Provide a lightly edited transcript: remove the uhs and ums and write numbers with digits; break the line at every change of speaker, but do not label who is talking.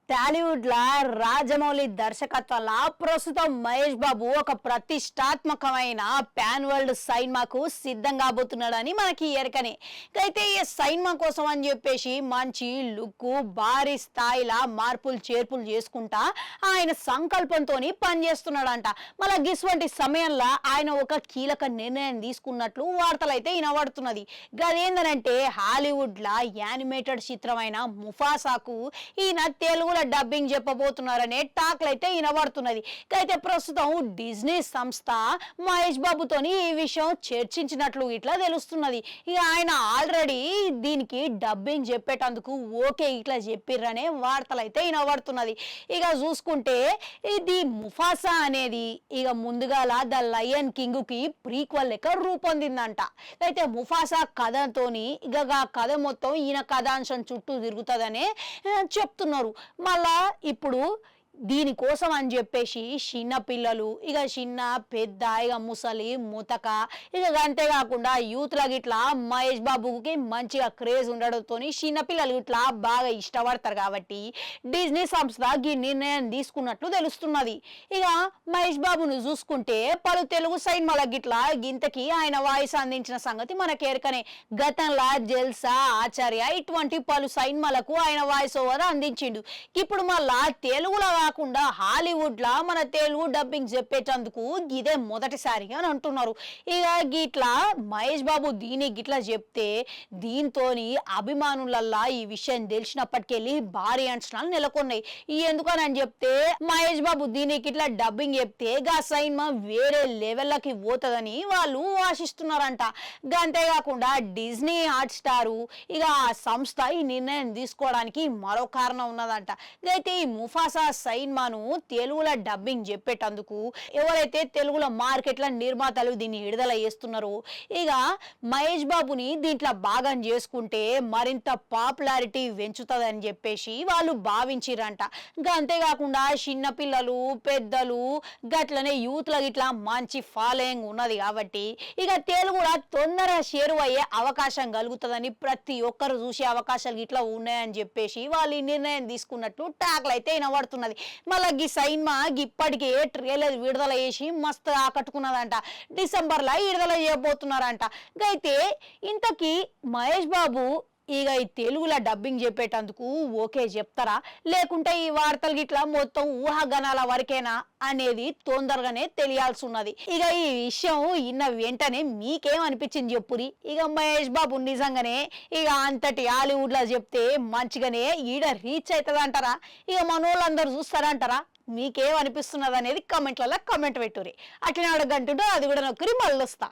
టాలీవుడ్ లా రాజమౌళి దర్శకత్వంలో ప్రస్తుతం మహేష్ బాబు ఒక ప్రతిష్టాత్మకమైన పాన్ వరల్డ్ సినిమాకు సిద్ధం కాబోతున్నాడని మనకి ఎరకనే. అయితే ఈ సినిమా కోసం అని చెప్పేసి మంచి లుక్ భారీ స్థాయిలో మార్పులు చేర్పులు చేసుకుంటా ఆయన సంకల్పంతో పనిచేస్తున్నాడంట. మళ్ళీ గిస్వంటి సమయంలో ఆయన ఒక కీలక నిర్ణయం తీసుకున్నట్లు వార్తలైతే వినబడుతున్నది. గదేందనంటే హాలీవుడ్ లా యానిమేటెడ్ చిత్రమైన ముఫాసాకు ఈయన తెలుగు డబ్బింగ్ చెప్పబోతున్నారనే టాక్లు అయితే వినబడుతున్నది. అయితే ప్రస్తుతం డిజ్నీ సంస్థ మహేష్ బాబుతోని ఈ విషయం చర్చించినట్లు ఇట్లా తెలుస్తున్నది. ఇక ఆయన ఆల్రెడీ దీనికి డబ్బింగ్ చెప్పేటందుకు ఓకే ఇట్లా చెప్పిర్రనే వార్తలు అయితే వినబడుతున్నది. ఇక చూసుకుంటే ఇది ముఫాసా అనేది ఇక ముందుగాల ద లయన్ కింగ్ కి ప్రీక్వల్ లెక్క రూపొందిందంట. అయితే ముఫాసా కథతోని ఇక కథ మొత్తం ఈయన కథాంశం చుట్టూ తిరుగుతుందనే చెప్తున్నారు. మళ్ళా ఇప్పుడు దీనికోసం అని చెప్పేసి చిన్న పిల్లలు ఇక చిన్న పెద్ద ఇక ముసలి ముతక ఇక అంతేకాకుండా యూత్ల గిట్లా మహేష్ బాబుకి మంచిగా క్రేజ్ ఉండడంతో చిన్న పిల్లలు ఇట్లా బాగా ఇష్టపడతారు కాబట్టి డిజ్నీ సంస్థ ఈ నిర్ణయం తీసుకున్నట్లు తెలుస్తున్నది. ఇక మహేష్ బాబును చూసుకుంటే పలు తెలుగు సినిమాల గిట్లా గింతకి ఆయన వాయిస్ అందించిన సంగతి మనకేరకనే. గతంలో జల్సా ఆచార్య ఇటువంటి పలు సినిమాలకు ఆయన వాయిస్ ఓవర్ అందించిండు. ఇప్పుడు మళ్ళా తెలుగులో కాకుండా హాలీవుడ్ లా మన తెలుగు డబ్బింగ్ చెప్పేటందుకు ఇదే మొదటిసారిగా అని అంటున్నారు. ఇక గిట్లా మహేష్ బాబు దీని గిట్లా చెప్తే దీంతోని అభిమానులల్లా ఈ విషయం తెలిసినప్పటికెళ్ళి భారీ అంచనాలు నెలకొన్నాయి. ఎందుకని చెప్తే మహేష్ బాబు దీనికి ఇట్లా డబ్బింగ్ చెప్తే గా సినిమా వేరే లెవెల్కి పోతుందని వాళ్ళు ఆశిస్తున్నారంట. అంతేకాకుండా డిజ్నీ హాట్ స్టారు ఇక ఆ సంస్థ ఈ నిర్ణయం తీసుకోవడానికి మరో కారణం ఉన్నదంట. అయితే ఈ ముఫాసా సినిమాను తెలుగులో డబ్బింగ్ చెప్పేటందుకు ఎవరైతే తెలుగులో మార్కెట్లో నిర్మాతలు దీన్ని విడుదల చేస్తున్నారో ఇక మహేష్ బాబుని దీంట్లో భాగం చేసుకుంటే మరింత పాపులారిటీ పెంచుతుందని చెప్పేసి వాళ్ళు భావించిరంట. ఇంకా అంతేకాకుండా చిన్నపిల్లలు పెద్దలు గట్లనే యూత్ల గిట్లా మంచి ఫాలోయింగ్ ఉన్నది కాబట్టి ఇక తెలుగులో తొందరగా షేరు అయ్యే అవకాశం కలుగుతుందని ప్రతి ఒక్కరు చూసే అవకాశాలు ఇట్లా ఉన్నాయని చెప్పేసి వాళ్ళు ఈ నిర్ణయం తీసుకున్నట్లు టాక్లు అయితే వినబడుతున్నది. మళ్ళీ ఈ సినిమా ఇప్పటికే ట్రైలర్ విడుదల చేసి మస్తు ఆకట్టుకున్నదంట. డిసెంబర్లో విడుదల చేయబోతున్నారంట. అయితే ఇంతకీ మహేష్ బాబు ఇక ఈ తెలుగులో డబ్బింగ్ చెప్పేటందుకు ఓకే చెప్తారా లేకుంటే ఈ వార్తలు గిట్లా మొత్తం ఊహాగానాల వరకేనా అనేది తొందరగానే తెలియాల్సి ఉన్నది. ఇక ఈ విషయం ఇన్న వెంటనే మీకేమనిపించింది చెప్పురి. ఇక మహేష్ బాబు నిజంగానే ఇక అంతటి హాలీవుడ్ లో చెప్తే మంచిగానే ఈడ రీచ్ అవుతుంది అంటారా ఇక మనోళ్ళందరూ చూస్తారంటారా మీకేమనిపిస్తున్నది అనేది కమెంట్లలో కమెంట్ పెట్టుర్రి. అట్లనే అడగంటుంటో అది కూడా నొక్కరి మళ్ళొస్తా.